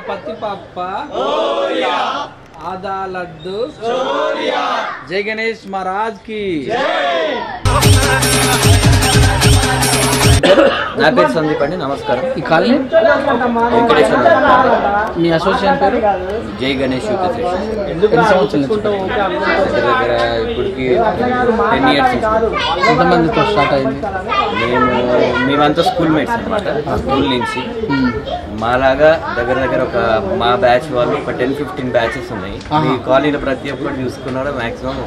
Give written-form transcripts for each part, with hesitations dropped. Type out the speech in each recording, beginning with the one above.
गणपति पप्पा आधा लड्डू जय गणेश महाराज की నా పేరు సందీప్ అండి. నమస్కారం. ఈ కాలనీ మీ అసోసియేషన్ పేరు జై గణేష్ యూత్ అసోసియేషన్. ఎన్ని సంవత్సరాల నుంచి? దగ్గర ఇప్పటికి 10 years. ఎంతమందితో స్టార్ట్ అయింది? మేమంతా స్కూల్ మేట్స్ అనమాట. స్కూల్ నుంచి మాలాగా దగ్గర దగ్గర ఒక మా బ్యాచ్ వాళ్ళు ఒక 10-15 బ్యాచెస్ ఉన్నాయి. ఈ కాలనీలో ప్రతి ఒక్కరు చూసుకున్నారో మాక్సిమం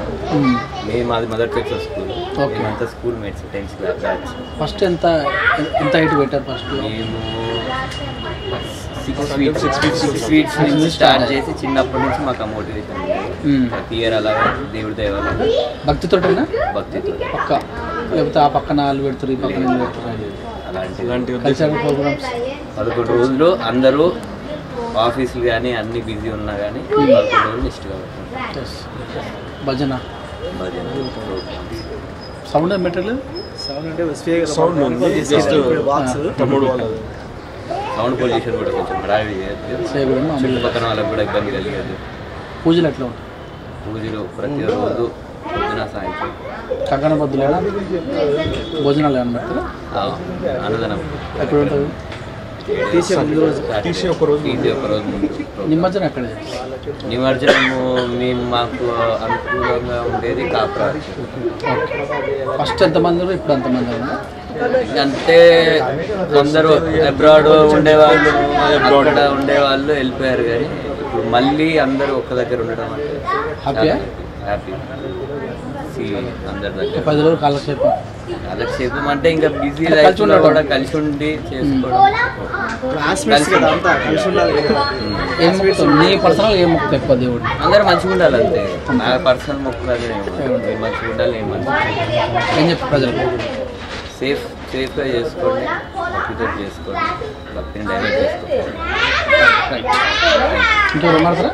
మాది మదర్ టెక్సా స్కూల్. మేమంతా school mates 10th class batch. First ఎంత హైట్ పెట్టారు? ఫస్ట్ మేము 6 feet నుంచి స్టార్ట్ చేసి చిన్నప్పటి నుంచి మాకు మోటివేషన్ ప్రతి ఇయర్ అలాగే దేవుడి దైవాలు భక్తితోటేనా? భక్తితో పక్క లేకపోతే ఆ పక్కన వాళ్ళు పెడతారు, ఈ పక్కన పెడతారు, అలాంటి కల్చరల్ ప్రోగ్రామ్స్ 11 రోజులు అందరూ ఆఫీసులు కానీ అన్ని బిజీ ఉన్నా కానీ 11 రోజులు ఇష్టంగా భజన సౌండ్ ఏం పెట్టలేదు? సౌండ్ పొల్యూషన్ కూడా కొంచెం హడావిడి చేయొచ్చు. చుట్టుపక్కల వాళ్ళకి కూడా ఇబ్బంది కలిగేది. పూజలు ఎట్లా ఉంటాయి? పూజలు ప్రతిరోజు పొద్దున సాయంత్రం కంకణ బద్దులేనా? భోజనాలు ఏమన్నా పెడతారా? అన్నదానం ఎప్పుడు ఉంటుంది? తీసి ఒక రోజు ముందు. నిమజ్జనం ఎక్కడ? నిమజ్జనము మేము మాకు అనుకూలంగా ఉండేది కాపురా. ఫస్ట్ ఎంతమంది? ఇప్పుడు ఎంతమంది? అంటే అందరూ అబ్రాడ్ ఉండేవాళ్ళు అక్కడ ఉండేవాళ్ళు వెళ్ళిపోయారు, కానీ ఇప్పుడు మళ్ళీ అందరూ ఒక్క దగ్గర ఉండడం అంటే హ్యాపీ. అందరి దగ్గర 10 రోజులు కాలక్షేపం అంటే ఇంకా బిజీ లైఫ్లో కూడా కలిసి ఉండి చేసుకోవడం. నీ పర్సనల్ ఏం మొక్కుతా ఎక్కువ దేవుడు? అందరూ మంచిగా ఉండాలి అంతే. నా పర్సనల్ మొక్కులు అదే మంచిగా ఉండాలి. నేను మంచిగా ఏం చెప్పి ప్రజలకు? సేఫ్గా చేసుకోండి, భక్తితో చేసుకోండి, భక్తిని డైవర్ట్ చేసుకోండి. ఇంకెవరు మాట్లాడతారా?